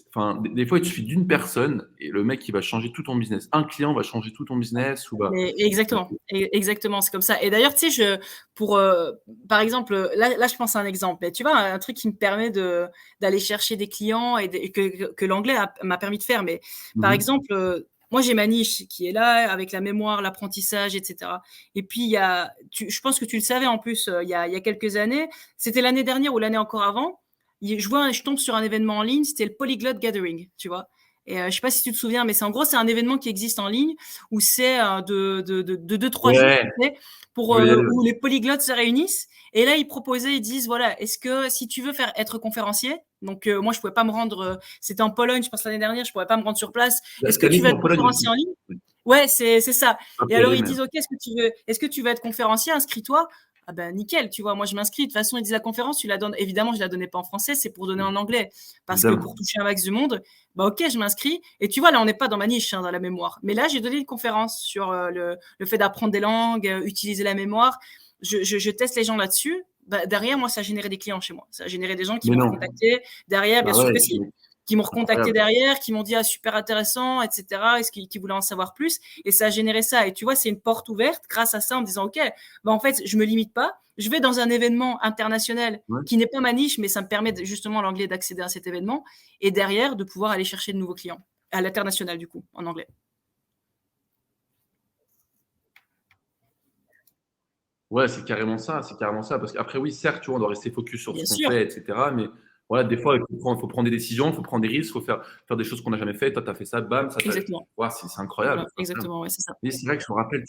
Enfin, des fois, il te suffit d'une personne et le mec, il va changer tout ton business. Un client va changer tout ton business. Exactement, exactement, c'est comme ça. Et d'ailleurs, tu sais, par exemple, là, je pense à un exemple. Mais tu vois, un truc qui me permet d'aller chercher des clients et que l'anglais m'a permis de faire. Mais par exemple, moi, j'ai ma niche qui est là avec la mémoire, l'apprentissage, etc. Et puis, je pense que tu le savais en plus, il y a quelques années, c'était l'année dernière ou l'année encore avant, je tombe sur un événement en ligne, c'était le Polyglot Gathering, tu vois. Et je sais pas si tu te souviens, mais c'est un événement qui existe en ligne où c'est de 2-3 jours, Ouais, tu sais, où les polyglottes se réunissent. Et là, ils disent, voilà, est-ce que si tu veux être conférencier, donc moi, je pouvais pas me rendre, c'était en Pologne, je pense l'année dernière, je pourrais pas me rendre sur place. Est-ce que tu veux être conférencier en ligne? Ouais, c'est ça. Et alors, ils disent, OK, est-ce que tu veux être conférencier? Inscris-toi. Ah ben nickel, tu vois, moi je m'inscris. De toute façon, ils disent la conférence, tu la donnes. Évidemment, je la donnais pas en français, c'est pour donner en anglais. Parce que pour toucher un max du monde, bah ok, je m'inscris. Et tu vois, là, on n'est pas dans ma niche, hein, dans la mémoire. Mais là, j'ai donné une conférence sur le fait d'apprendre des langues, utiliser la mémoire. Je teste les gens là-dessus. Bah, derrière, moi, ça a généré des clients chez moi. Ça a généré des gens qui m'ont contacté. Derrière, bien sûr que si, qui m'ont recontacté derrière, qui m'ont dit, ah, super intéressant, etc. Est-ce qu'ils voulaient en savoir plus? Et ça a généré ça. Et tu vois, c'est une porte ouverte grâce à ça en me disant, OK, bah, en fait, je me limite pas. Je vais dans un événement international qui n'est pas ma niche, mais ça me permet justement l'anglais d'accéder à cet événement et derrière de pouvoir aller chercher de nouveaux clients à l'international, du coup, en anglais. Ouais, c'est carrément ça, c'est carrément ça. Parce qu'après, oui, certes, tu vois, on doit rester focus sur Bien ce qu'on sûr. fait, etc. Mais voilà, des fois, faut prendre des décisions, il faut prendre des risques, il faut faire des choses qu'on n'a jamais fait. Toi, tu as fait ça, bam, ça, Exactement. ouais, c'est incroyable. Voilà, C'est incroyable. exactement, ouais, c'est ça. Et c'est vrai que je me rappelle,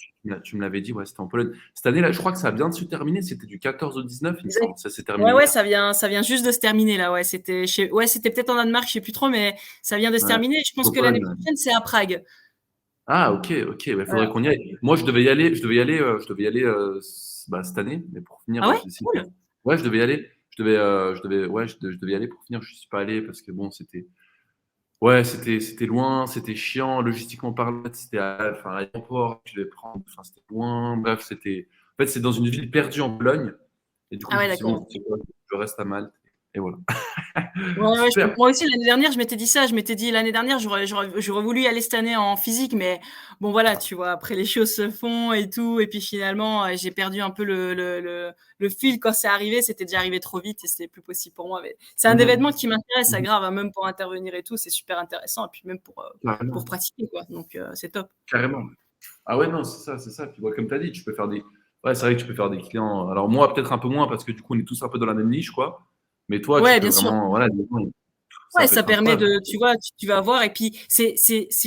tu me l'avais dit, ouais, c'était en Pologne. Cette année-là, je crois que ça a bien de se terminer. C'était du 14 au 19, il me Exact. semble. Ça s'est Ouais, terminé ouais, hier. ça vient juste de se terminer là. Ouais, c'était peut-être en Danemark, je sais plus trop, mais ça vient de se Ouais. terminer. Je pense que l'année Stockholm. prochaine, c'est à Prague. Ah, ok, ok. Il faudrait Voilà. qu'on y aille. Moi, je devais y aller cette année, mais pour finir, Ah ouais, j'ai décidé cool. ouais, je devais y aller. Je devais y aller pour finir. Je suis pas allé parce que bon, ouais, c'était loin, c'était chiant, logistiquement parlant, c'était à l'aéroport, tu devais prendre, enfin, c'était loin. Bref, en fait, c'est dans une ville perdue en Pologne. Et du coup, Ah je ouais, me suis dit, d'accord. bon, c'est quoi, je reste à Malte. Et voilà. Ouais, ouais, Super. moi aussi l'année dernière, je m'étais dit ça. Je m'étais dit l'année dernière, j'aurais voulu y aller cette année en physique, mais bon voilà, tu vois, après les choses se font et tout, et puis finalement, j'ai perdu un peu le fil quand c'est arrivé. C'était déjà arrivé trop vite et c'était plus possible pour moi. Mais c'est un Mhm. événement qui m'intéresse, ça Mhm. grave, hein, même pour intervenir et tout, c'est super intéressant, et puis même pour Carrément. pratiquer quoi. Donc c'est top. Carrément. Ah ouais, non, c'est ça, c'est ça. Puis ouais, comme tu as dit, tu peux faire des. Ouais, c'est vrai que tu peux faire des clients. Alors moi, peut-être un peu moins parce que du coup, on est tous un peu dans la même niche, quoi. Mais toi, tu Ouais, peux bien sûr. vraiment. Voilà, ça Ouais, peut ça être permet incroyable. de, tu vois, tu vas voir, et puis c'est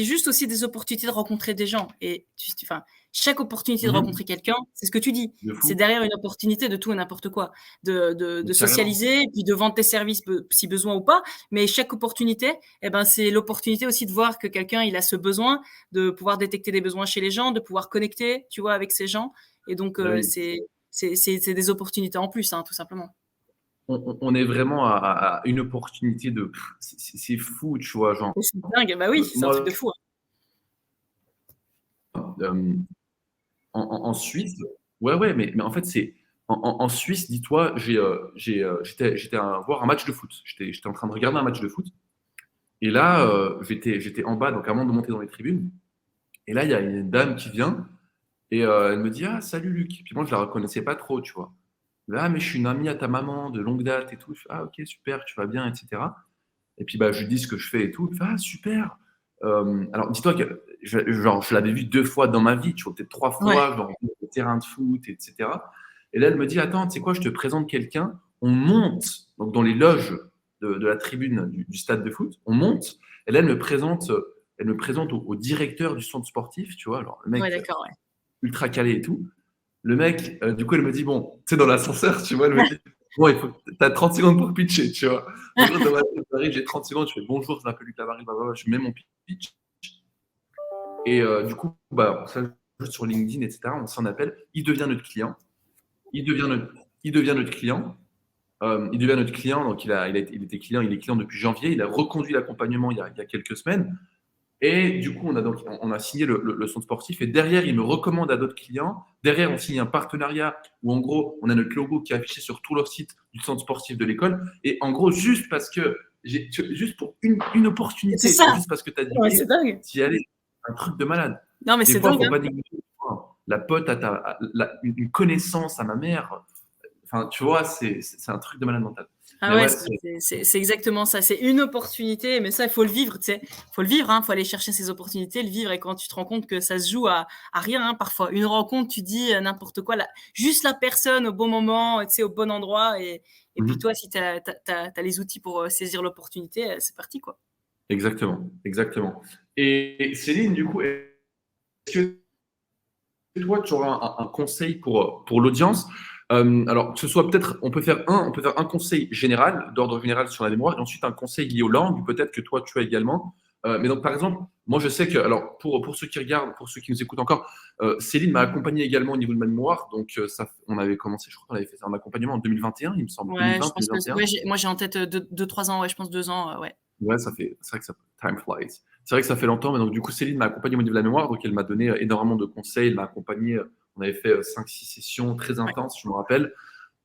juste aussi des opportunités de rencontrer des gens, et enfin, chaque opportunité de Mhm. rencontrer quelqu'un, c'est ce que tu dis, De c'est fou. derrière une opportunité de tout et n'importe quoi, de Carrément. socialiser, puis de vendre tes services si besoin ou pas, mais chaque opportunité, eh ben, c'est l'opportunité aussi de voir que quelqu'un, il a ce besoin, de pouvoir détecter des besoins chez les gens, de pouvoir connecter, tu vois, avec ces gens, et donc Ah oui. c'est des opportunités en plus, hein, tout simplement. On est vraiment à une opportunité de. C'est fou, tu vois. Genre, Et c'est dingue, bah oui, c'est un truc de moi, fou, hein. euh, en Suisse, ouais, ouais, mais en fait, en Suisse, dis-toi, j'étais à voir un match de foot. J'étais en train de regarder un match de foot. Et là, j'étais en bas, donc avant de monter dans les tribunes. Et là, il y a une dame qui vient et elle me dit: Ah, salut Luc. Puis moi, je la reconnaissais pas trop, tu vois. Là, mais je suis une amie à ta maman de longue date et tout. Je fais: Ah, ok, super, tu vas bien, etc. Et puis, bah, je lui dis ce que je fais et tout. Elle fait: Ah, super. Alors, dis-toi que je l'avais vue 2 fois dans ma vie, tu vois, peut-être 3 fois, Ouais. genre au terrain de foot, etc. Et là, elle me dit: Attends, tu sais quoi, je te présente quelqu'un. On monte donc dans les loges de la tribune du stade de foot. On monte. Et là, elle me présente au directeur du centre sportif, tu vois. Alors, le Ouais, mec d'accord, ouais. ultra calé et tout. Le mec, du coup, elle me dit: Bon, tu sais, dans l'ascenseur, tu vois, elle me dit: Bon, t'as 30 secondes pour pitcher, tu vois. Donc, dans ma tête, j'arrive, j'ai 30 secondes, je fais: Bonjour, je m'appelle Lucas Barry, blablabla, je mets mon pitch. Et du coup, bah, on s'ajoute sur LinkedIn, etc. On s'en appelle. Il devient notre client. Il devient notre, il devient notre client. Il devient notre client. Donc, il était client. Il est client depuis janvier. Il a reconduit l'accompagnement il y a quelques semaines. Et du coup, on a signé le centre sportif. Et derrière, il me recommande à d'autres clients. Derrière, on signe un partenariat où, en gros, on a notre logo qui est affiché sur tout leur site du centre sportif de l'école. Et en gros, juste parce que, juste pour une C'est opportunité, tu ça! vois, juste parce que tu as dit Ouais, oui, c'est dingue. tu y allais, un truc de malade. Non, mais Des c'est fois, il dingue, ne faut hein. pas négliger, tu vois, la pote une connaissance à ma mère. Enfin, tu vois, c'est un truc de malade mental. Ah Mais ouais, ouais, c'est exactement ça. C'est une opportunité, mais ça, il faut le vivre, tu sais. Faut le vivre, hein. Faut aller chercher ces opportunités, le vivre. Et quand tu te rends compte que ça se joue à rien, hein, parfois. Une rencontre, tu dis n'importe quoi, juste la personne au bon moment, tu sais, au bon endroit. Et puis toi, si t'as les outils pour saisir l'opportunité, c'est parti, quoi. exactement, exactement. Et Céline, du coup, est-ce que toi, tu auras un conseil pour l'audience? Alors, que ce soit peut-être, on peut faire un conseil général, d'ordre général sur la mémoire, et ensuite un conseil lié aux langues, peut-être que toi, tu as également. Mais donc, par exemple, moi, je sais que, alors, pour ceux qui regardent, pour ceux qui nous écoutent encore, Céline m'a accompagné également au niveau de ma mémoire. Donc, on avait commencé, je crois qu'on avait fait un accompagnement en 2021, il me semble, Ouais, je 2020, pense que, 2021. ouais, moi, j'ai en tête 3 ans, ouais, je pense 2 ans, ouais. Ouais, c'est vrai que time flies. C'est vrai que ça fait longtemps, mais donc du coup, Céline m'a accompagné au niveau de la mémoire, donc elle m'a donné énormément de conseils, elle m'a accompagné, on avait fait 5-6 sessions très Ouais. intenses, je me rappelle.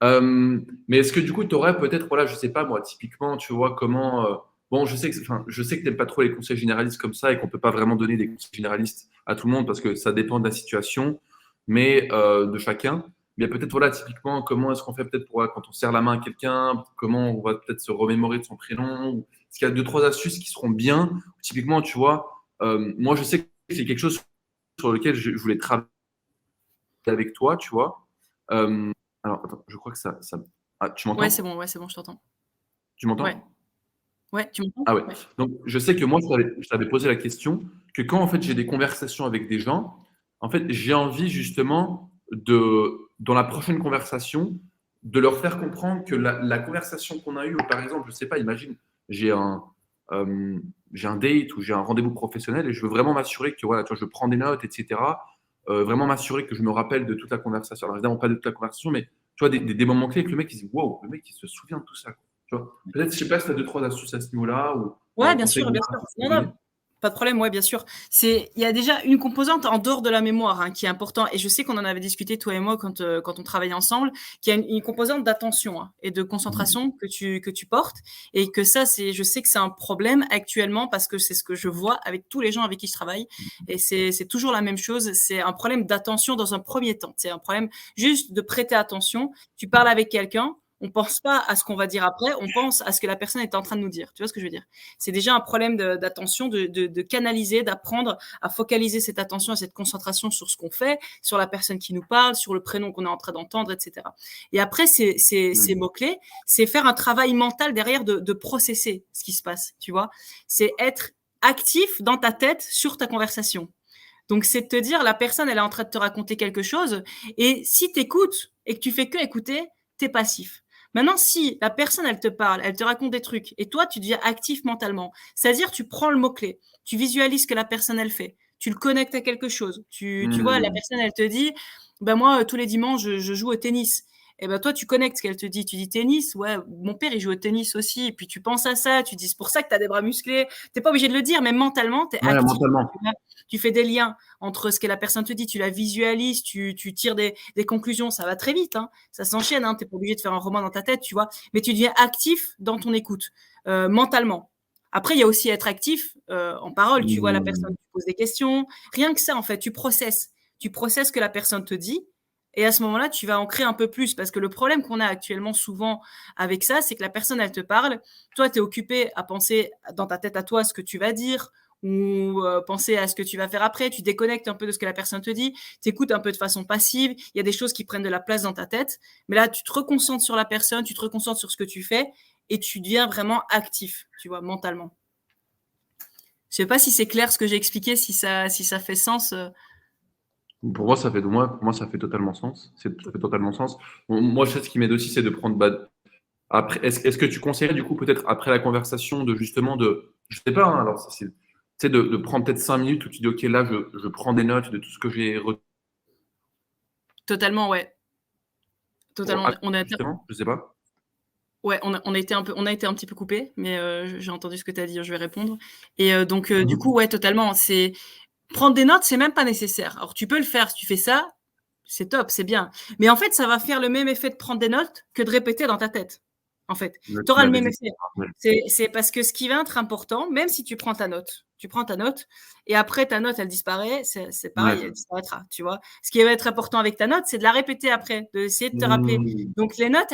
Mais est-ce que du coup, tu aurais peut-être, voilà, je sais pas moi, typiquement, tu vois, comment. Bon, je sais que tu n'aimes pas trop les conseils généralistes comme ça et qu'on ne peut pas vraiment donner des conseils généralistes à tout le monde parce que ça dépend de la situation, mais de chacun. Mais peut-être, voilà, typiquement, comment est-ce qu'on fait peut-être pour, voilà, quand on serre la main à quelqu'un, comment on va peut-être se remémorer de son prénom, ou est-ce qu'il y a deux, trois astuces qui seront bien. Typiquement, tu vois, moi, je sais que c'est quelque chose sur lequel je voulais travailler avec toi, tu vois. Alors, attends, je crois que ça. Ah, tu Ouais, m'entends? c'est bon, je t'entends. Tu Ouais. m'entends? Ouais, tu m'entends? Ah ouais. Ouais. Donc, je sais que moi, je t'avais posé la question que quand en fait j'ai des conversations avec des gens, en fait, j'ai envie justement dans la prochaine conversation, de leur faire comprendre que la conversation qu'on a eue, par exemple, je sais pas, imagine, j'ai un, euh, j'ai un date ou j'ai un rendez-vous professionnel et je veux vraiment m'assurer que voilà, tu vois, je prends des notes, etc. Vraiment m'assurer que je me rappelle de toute la conversation. Alors évidemment pas de toute la conversation, mais tu vois, des moments clés que le mec il se dit, wow, le mec il se souvient de tout ça. Tu vois. Peut-être, je sais pas si tu as deux, trois astuces à ce niveau-là ou un Ouais, bien conseil sûr, bien général sûr. que tu peux Non, donner. non, pas de problème, ouais, bien sûr. Il y a déjà une composante en dehors de la mémoire, hein, qui est important. Et je sais qu'on en avait discuté, toi et moi, quand on travaillait ensemble, qui a une composante d'attention, hein, et de concentration que tu portes. Et que ça, je sais que c'est un problème actuellement parce que c'est ce que je vois avec tous les gens avec qui je travaille. Et c'est toujours la même chose. C'est un problème d'attention dans un premier temps. C'est un problème juste de prêter attention. Tu parles avec quelqu'un. On pense pas à ce qu'on va dire après, on pense à ce que la personne est en train de nous dire. Tu vois ce que je veux dire? C'est déjà un problème d'attention, de canaliser, d'apprendre à focaliser cette attention et cette concentration sur ce qu'on fait, sur la personne qui nous parle, sur le prénom qu'on est en train d'entendre, etc. Et après, ces mots-clés, c'est faire un travail mental derrière de processer ce qui se passe, tu vois. C'est être actif dans ta tête sur ta conversation. Donc, c'est de te dire, la personne, elle est en train de te raconter quelque chose, et si tu écoutes et que tu fais que écouter, t'es passif. Maintenant, si la personne, elle te parle, elle te raconte des trucs, et toi, tu deviens actif mentalement, c'est-à-dire tu prends le mot-clé, tu visualises ce que la personne, elle fait, tu le connectes à quelque chose. Tu vois, la personne, elle te dit, ben moi, tous les dimanches, je joue au tennis. Et ben toi, tu connectes ce qu'elle te dit. Tu dis tennis, ouais, mon père, il joue au tennis aussi. Et puis tu penses à ça, tu dis, c'est pour ça que tu as des bras musclés. T'es pas obligé de le dire, mais mentalement, tu es Ouais, actif. mentalement. Tu fais des liens entre ce que la personne te dit, tu la visualises, tu tires des conclusions, ça va très vite, hein, ça s'enchaîne, hein, tu n'es pas obligé de faire un roman dans ta tête, tu vois, mais tu deviens actif dans ton écoute, mentalement. Après, il y a aussi être actif en parole, tu vois la personne, tu poses des questions, rien que ça, en fait, tu processes ce que la personne te dit, et à ce moment-là, tu vas en créer un peu plus, parce que le problème qu'on a actuellement souvent avec ça, c'est que la personne, elle te parle, toi, tu es occupé à penser dans ta tête à toi ce que tu vas dire, ou penser à ce que tu vas faire après, tu déconnectes un peu de ce que la personne te dit, tu écoutes un peu de façon passive, il y a des choses qui prennent de la place dans ta tête, mais là, tu te reconcentres sur la personne, tu te reconcentres sur ce que tu fais, et tu deviens vraiment actif, tu vois, mentalement. Je sais pas si c'est clair ce que j'ai expliqué, si ça fait sens. Pour moi, ça fait totalement sens. Ça fait totalement sens. Bon, moi, je sais ce qui m'aide aussi, c'est de prendre. Après, est-ce que tu conseillerais, du coup, peut-être après la conversation, de justement, je sais pas, hein, alors, tu sais, de prendre peut-être 5 minutes où tu dis, OK, là, je prends des notes de tout ce que j'ai retenu Totalement, ouais. pour Totalement. justement, je sais pas. Ouais, on a été un petit peu coupé, mais j'ai entendu ce que tu as dit, je vais répondre. Et donc, du coup, ouais, totalement. C'est prendre des notes, c'est même pas nécessaire. Alors, tu peux le faire si tu fais ça, c'est top, c'est bien. Mais en fait, ça va faire le même effet de prendre des notes que de répéter dans ta tête. En fait, Ouais, tu tu auras le m'avais même dit. effet. Ouais. C'est parce que ce qui va être important, même si tu prends ta note, et après ta note, elle disparaît, c'est pareil, Ouais. elle disparaîtra, tu vois. Ce qui va être important avec ta note, c'est de la répéter après, d'essayer de te rappeler. Donc les notes,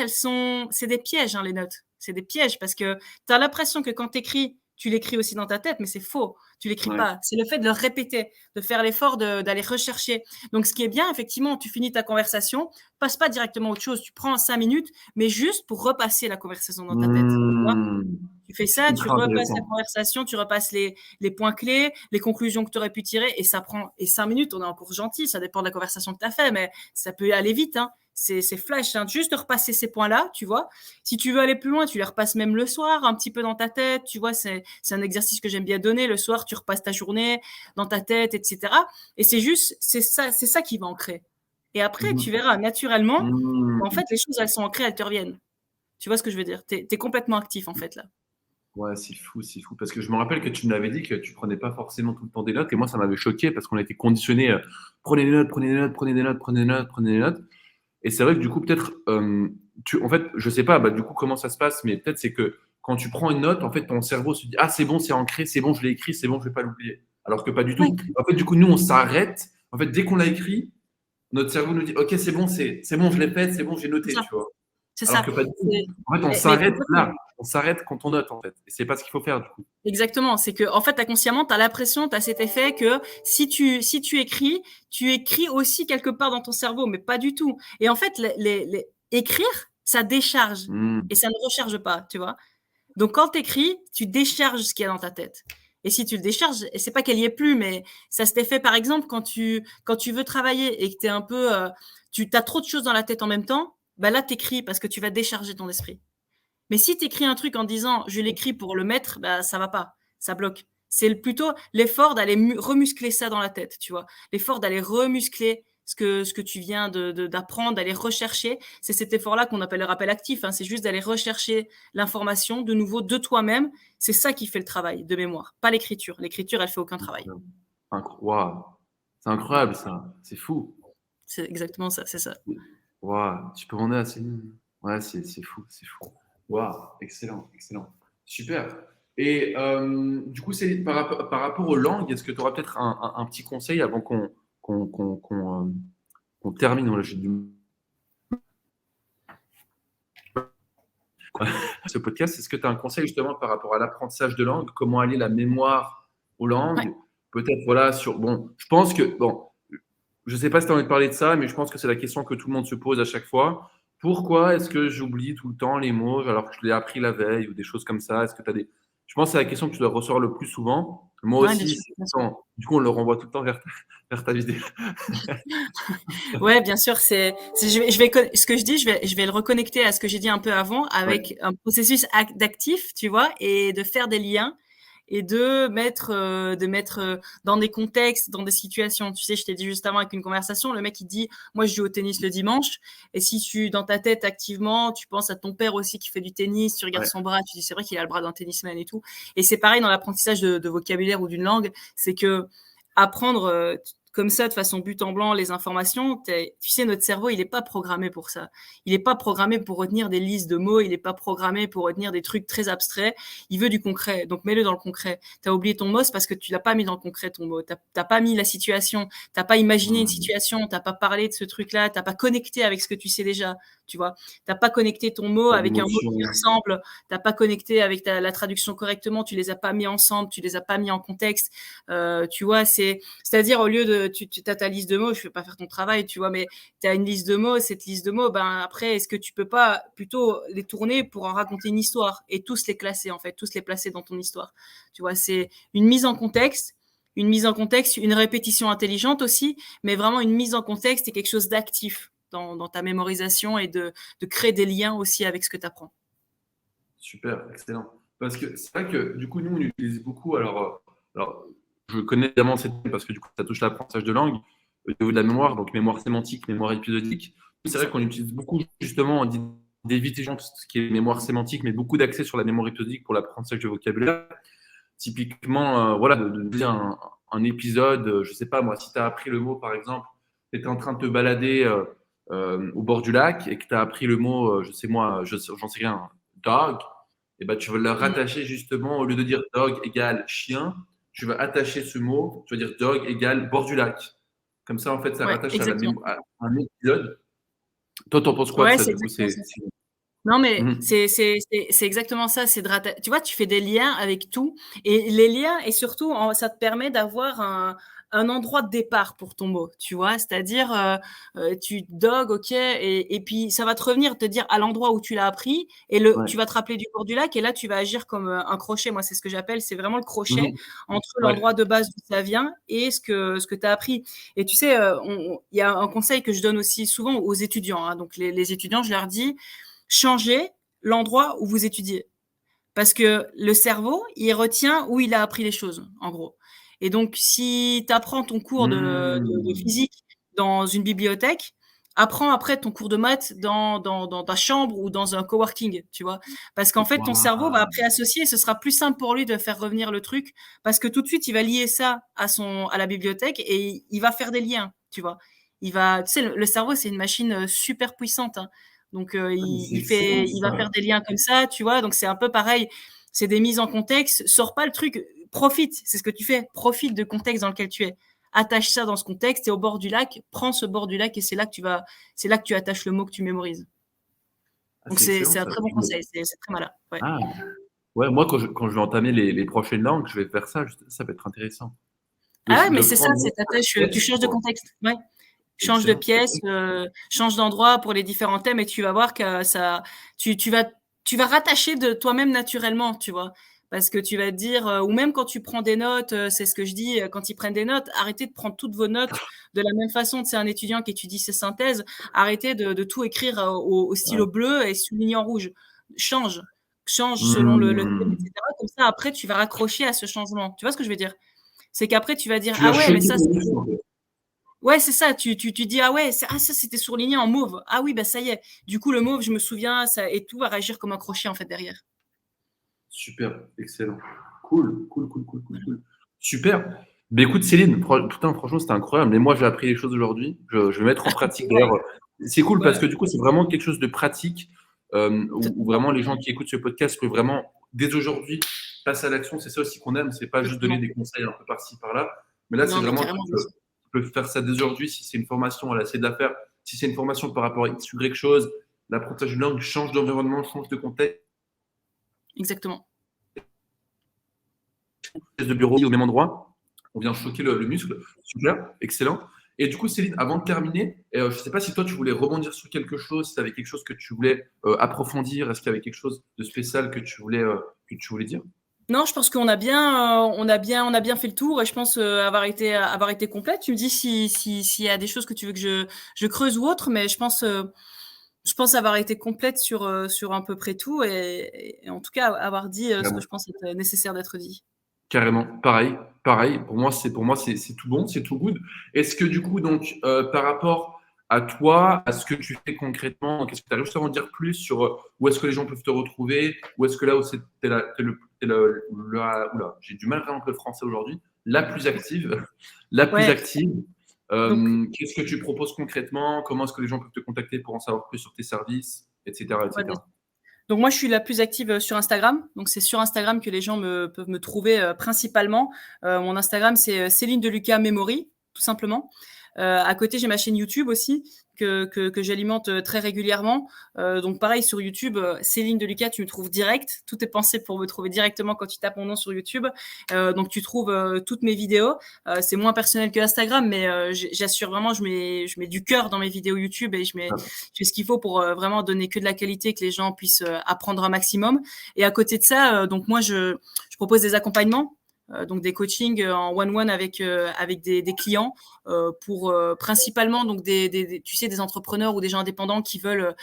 c'est des pièges, hein, les notes. C'est des pièges parce que tu as l'impression que quand tu écris, tu l'écris aussi dans ta tête, mais c'est faux. Tu l'écris Ouais. pas. C'est le fait de le répéter, de faire l'effort d'aller rechercher. Donc, ce qui est bien, effectivement, tu finis ta conversation, passe pas directement à autre chose. Tu prends 5 minutes, mais juste pour repasser la conversation dans ta tête. Tu vois, tu fais ça, tu Ultra repasses la intéressant. conversation, tu repasses les points clés, les conclusions que tu aurais pu tirer, et ça prend, et 5 minutes, on est encore gentil, ça dépend de la conversation que tu as fait, mais ça peut aller vite, hein. C'est flash, hein. Juste de repasser ces points-là, tu vois. Si tu veux aller plus loin, tu les repasses même le soir, un petit peu dans ta tête, tu vois, c'est un exercice que j'aime bien donner. Le soir, tu repasses ta journée dans ta tête, etc. Et c'est ça qui va ancrer. Et après, tu verras, naturellement, en fait, les choses, elles sont ancrées, elles te reviennent. Tu vois ce que je veux dire? T'es complètement actif, en fait, là. Ouais, c'est fou, c'est fou. Parce que je me rappelle que tu me l'avais dit que tu prenais pas forcément tout le temps des notes. Et moi, ça m'avait choqué parce qu'on a été conditionné, prenez des notes, prenez des notes, prenez des notes, prenez des notes, prenez des notes. Et c'est vrai que du coup, peut-être, en fait, je sais pas, bah, du coup, comment ça se passe, mais peut-être c'est que quand tu prends une note, en fait, ton cerveau se dit, ah, c'est bon, c'est ancré, c'est bon, je l'ai écrit, c'est bon, je vais pas l'oublier. Alors que pas du Oui, tout. En fait, du coup, nous, on s'arrête. En fait, dès qu'on l'a écrit, notre cerveau nous dit, ok, c'est bon, je l'ai fait, c'est bon, j'ai c'est noté, ça. tu vois. C'est Alors ça. que pas du tout. En fait, on Mais s'arrête complètement. là. On s'arrête quand on note, en fait. Et c'est pas ce qu'il faut faire, du coup. Exactement, c'est que en fait, inconsciemment, tu as l'impression, tu as cet effet que si tu écris, tu écris aussi quelque part dans ton cerveau, mais pas du tout. Et en fait, écrire, ça décharge Hmm. et ça ne recharge pas, tu vois. Donc, quand tu écris, tu décharges ce qu'il y a dans ta tête. Et si tu le décharges, et c'est pas qu'elle y est plus, mais ça s'était fait, par exemple, quand tu veux travailler et que t'es un peu, tu as trop de choses dans la tête en même temps, bah là, t'écris parce que tu vas décharger ton esprit. Mais si tu écris un truc en disant je l'écris pour le mettre, bah ça va pas, ça bloque. C'est plutôt l'effort d'aller remuscler ça dans la tête, tu vois. L'effort d'aller remuscler ce que tu viens d'apprendre, d'aller rechercher. C'est cet effort-là qu'on appelle le rappel actif. Hein. C'est juste d'aller rechercher l'information de nouveau de toi-même. C'est ça qui fait le travail de mémoire, pas l'écriture. L'écriture, elle fait aucun travail. Waouh. C'est incroyable ça, c'est fou. C'est exactement ça, c'est ça. Waouh, tu peux demander à Céline. Ouais, c'est fou, c'est fou. Waouh, excellent, excellent. Super. Et du coup, Céline, par rapport aux langues, est-ce que tu auras peut-être un petit conseil avant qu'on termine voilà, ce podcast? Est-ce que tu as un conseil justement par rapport à l'apprentissage de langue? Comment allier la mémoire aux langues? Ouais. Peut-être, voilà, sur. Bon, je pense que. Bon, je ne sais pas si tu as envie de parler de ça, mais je pense que c'est la question que tout le monde se pose à chaque fois. Pourquoi est-ce que j'oublie tout le temps les mots alors que je l'ai appris la veille ou des choses comme ça? Est-ce que tu as des. Je pense que c'est la question que tu dois recevoir le plus souvent. Moi Ouais, bien aussi, sûr, bien sûr. du coup, on le renvoie tout le temps vers ta vidéo. Ouais, bien sûr, ce que je dis, je vais le reconnecter à ce que j'ai dit un peu avant Ouais, avec un processus d'actif, tu vois, et de faire des liens et de mettre dans des contextes, dans des situations. Tu sais, je t'ai dit juste avant avec une conversation, le mec il dit, moi je joue au tennis le dimanche, et si tu dans ta tête activement, tu penses à ton père aussi qui fait du tennis, tu regardes ouais, son bras, tu dis c'est vrai qu'il a le bras d'un tennisman et tout. Et c'est pareil dans l'apprentissage de vocabulaire ou d'une langue, c'est que apprendre comme ça, de façon but en blanc, les informations, tu sais, notre cerveau, il n'est pas programmé pour ça. Il n'est pas programmé pour retenir des listes de mots, il n'est pas programmé pour retenir des trucs très abstraits. Il veut du concret, donc mets-le dans le concret. Tu as oublié ton mot, c'est parce que tu l'as pas mis dans le concret, ton mot. Tu n'as pas mis la situation, tu n'as pas imaginé une situation, tu n'as pas parlé de ce truc-là, tu n'as pas connecté avec ce que tu sais déjà, tu vois. Tu n'as pas connecté ton mot pas avec un mot d'émotion. qui ressemble, tu n'as pas connecté avec la traduction correctement, tu les as pas mis ensemble, tu les as pas mis en contexte. Tu vois, c'est-à-dire au lieu de tu as ta liste de mots, je vais pas faire ton travail, tu vois, mais tu as une liste de mots, cette liste de mots, ben après, est-ce que tu peux pas plutôt les tourner pour en raconter une histoire et tous les classer en fait, tous les placer dans ton histoire. Tu vois, c'est une mise en contexte, une répétition intelligente aussi, mais vraiment une mise en contexte et quelque chose d'actif dans ta mémorisation et de créer des liens aussi avec ce que tu apprends. Super, excellent. Parce que c'est vrai que du coup, nous, on utilise beaucoup. Alors je connais évidemment cette parce que du coup, ça touche l'apprentissage de langue, au niveau de la mémoire, donc mémoire sémantique, mémoire épisodique. C'est vrai qu'on utilise beaucoup, justement, on dit d'éviter tout ce qui est mémoire sémantique, mais beaucoup d'accès sur la mémoire épisodique pour l'apprentissage de vocabulaire. Typiquement, voilà, de dire un épisode, je sais pas moi, si tu as appris le mot, par exemple, tu étais en train de te balader au bord du lac et que tu as appris le mot, je sais moi, j'en sais rien, dog, et ben tu vas le rattacher justement, au lieu de dire dog égale chien, tu vas attacher ce mot, tu vas dire dog égale bord du lac. Comme ça, en fait, ça Ouais, rattache à, exactement. à un épisode. Toi, t'en penses quoi de Ouais, ça, c'est du coup? exactement ça. Non, mais Mhm. c'est exactement ça. Tu vois, tu fais des liens avec tout. Et les liens, et surtout, ça te permet d'avoir un endroit de départ pour ton mot, tu vois. C'est-à-dire, tu dog, ok, et puis ça va te revenir, te dire à l'endroit où tu l'as appris, et Ouais. tu vas te rappeler du bord du lac, et là, tu vas agir comme un crochet. Moi, c'est ce que j'appelle, c'est vraiment le crochet Mhm. entre Ouais. l'endroit de base d'où ça vient et ce que tu as appris. Et tu sais, il y a un conseil que je donne aussi souvent aux étudiants. Hein. Donc, les étudiants, je leur dis, changez l'endroit où vous étudiez. Parce que le cerveau, il retient où il a appris les choses, en gros. Et donc, si tu apprends ton cours de Mhm. physique dans une bibliothèque, apprends après ton cours de maths dans ta chambre ou dans un coworking, tu vois. Parce qu'en fait, ton cerveau va après associer et ce sera plus simple pour lui de faire revenir le truc parce que tout de suite, il va lier ça à la bibliothèque et il va faire des liens, tu vois. Tu sais, le cerveau, c'est une machine super puissante. Hein. Donc, C'est excellent il va ça. faire des liens comme ça, tu vois. Donc, c'est un peu pareil. C'est des mises en contexte. Sors pas le truc. Profite. C'est ce que tu fais. Profite de contexte dans lequel tu es. Attache ça dans ce contexte et au bord du lac, prends ce bord du lac et c'est là que tu attaches le mot que tu mémorises. Ah, Donc, c'est excellent c'est un ça. très bon conseil. C'est très malin. Ouais. Ah, ouais, moi, quand je vais entamer les prochaines langues, je vais faire ça. Ça va être intéressant. Ah ouais, De mais c'est ça. prendre C'est t'attaches. Tu changes de contexte. Ouais. Change de excellent. pièce, change d'endroit pour les différents thèmes et tu vas voir que tu vas tu vas rattacher de toi-même naturellement, tu vois. Parce que tu vas te dire, ou même quand tu prends des notes, c'est ce que je dis, quand ils prennent des notes, arrêtez de prendre toutes vos notes de la même façon. C'est un étudiant qui étudie ses synthèses, arrêtez de tout écrire au stylo bleu et souligner en rouge. Change selon le thème, etc. Comme ça, après, tu vas raccrocher à ce changement. Tu vois ce que je veux dire? C'est qu'après, tu vas dire, Tu vas ah ouais, mais choquer ça, ton muscle, en fait. ouais, c'est ça. Tu dis, ah ouais, ça c'était surligné en mauve. Ah oui, bah ça y est. Du coup, le mauve, je me souviens, ça, et tout va réagir comme un crochet, en fait, derrière. Super, excellent. Cool. Super. Mais écoute, Céline, putain, franchement, c'était incroyable. Mais moi, j'ai appris les choses aujourd'hui. Je vais mettre en pratique. Ouais, D'ailleurs, c'est cool parce ouais, que du coup, c'est vraiment quelque chose de pratique où vraiment les gens qui écoutent ce podcast peuvent vraiment, dès aujourd'hui, passer à l'action. C'est ça aussi qu'on aime. C'est pas juste donner exactement. des conseils un peu par-ci, par-là. Mais là, c'est Non, mais vraiment, carrément, bien sûr. tu peux faire ça dès aujourd'hui. Si c'est une formation, elle essaie de la faire. Si c'est une formation par rapport à X, Y chose, l'apprentissage d'une langue, change d'environnement, change de contexte. Exactement. De bureau au même endroit. On vient choquer le muscle. Super, excellent. Et du coup, Céline, avant de terminer, je ne sais pas si toi, tu voulais rebondir sur quelque chose, si tu avais quelque chose que tu voulais approfondir, est-ce qu'il y avait quelque chose de spécial que tu voulais dire? Non, je pense qu'on a bien, on a bien fait le tour et je pense avoir été complète. Tu me dis s'il y a des choses que tu veux que je creuse ou autre, mais je pense avoir été complète sur à peu près tout et en tout cas avoir dit ce que Carrément. je pense être nécessaire d'être dit. Carrément, pareil. Pour moi, c'est tout bon, c'est tout good. Est-ce que du coup, donc, par rapport à toi, à ce que tu fais concrètement, qu'est-ce que tu as juste à en dire plus sur où est-ce que les gens peuvent te retrouver, où est-ce que là où oula, j'ai du mal à rentrer le français aujourd'hui, la plus active, la plus Ouais. active. Donc Qu'est-ce que tu proposes concrètement? Comment est-ce que les gens peuvent te contacter pour en savoir plus sur tes services, etc., ouais, bien etc. sûr. Donc moi, je suis la plus active sur Instagram. Donc c'est sur Instagram que les gens peuvent me trouver principalement. Mon Instagram, c'est Céline de Lucas Memory, tout simplement. À côté, j'ai ma chaîne YouTube aussi que j'alimente très régulièrement. Donc pareil sur YouTube, Céline de Lucas, tu me trouves direct. Tout est pensé pour me trouver directement quand tu tapes mon nom sur YouTube. Donc tu trouves toutes mes vidéos. C'est moins personnel que Instagram, mais j'assure vraiment, je mets du cœur dans mes vidéos YouTube et je fais ce qu'il faut pour vraiment donner que de la qualité, que les gens puissent apprendre un maximum. Et à côté de ça, donc moi je propose des accompagnements. Donc des coachings en one-one avec des clients pour principalement donc tu sais des entrepreneurs ou des gens indépendants qui veulent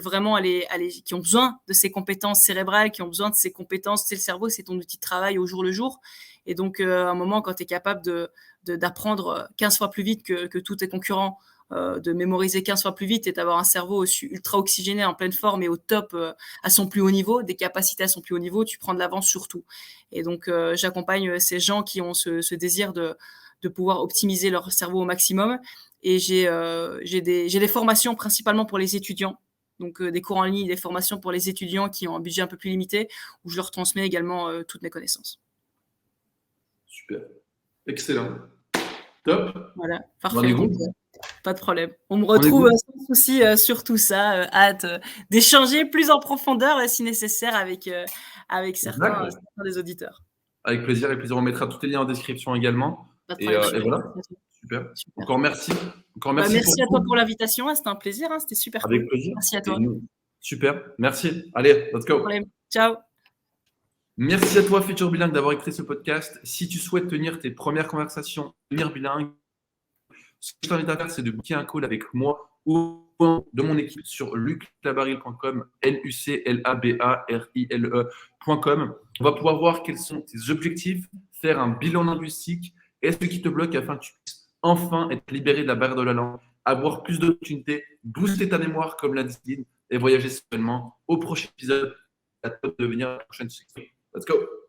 vraiment aller qui ont besoin de ces compétences cérébrales, qui ont besoin de ces compétences. C'est le cerveau, c'est ton outil de travail au jour le jour. Et donc à un moment quand tu es capable d'apprendre 15 fois plus vite que tous tes concurrents, de mémoriser 15 fois plus vite et d'avoir un cerveau ultra oxygéné, en pleine forme et au top, à son plus haut niveau, des capacités à son plus haut niveau, tu prends de l'avance sur tout. Et donc, j'accompagne ces gens qui ont ce désir de pouvoir optimiser leur cerveau au maximum. Et j'ai des formations principalement pour les étudiants. Donc, des cours en ligne, des formations pour les étudiants qui ont un budget un peu plus limité, où je leur transmets également toutes mes connaissances. Super. Excellent. Top. Voilà, On est parfait. Donc, good. pas de problème. On me On est retrouve good. sans souci sur tout ça. Hâte d'échanger plus en profondeur si nécessaire avec certains Exact. des auditeurs. Avec plaisir, On mettra tous les liens en description également. Pas de Et, problème, et super. voilà. Super. Super. Encore merci. Encore Bah, merci pour merci à toi tout. pour l'invitation. C'était un plaisir. C'était super Avec cool. plaisir. Merci à Et toi. nous. Super. Merci. Allez, let's Pas de go. problème. Ciao. Merci à toi, Futur Bilingue, d'avoir écouté ce podcast. Si tu souhaites tenir tes premières conversations, devenir bilingue, ce que je t'invite à faire, c'est de booker un call avec moi ou de mon équipe sur luclabaril.com, luclabarile.com. On va pouvoir voir quels sont tes objectifs, faire un bilan linguistique et ce qui te bloque afin que tu puisses enfin être libéré de la barrière de la langue, avoir plus d'opportunités, booster ta mémoire comme l'a dit Céline et voyager sereinement. Au prochain épisode, à toi de devenir la prochaine success. Let's go!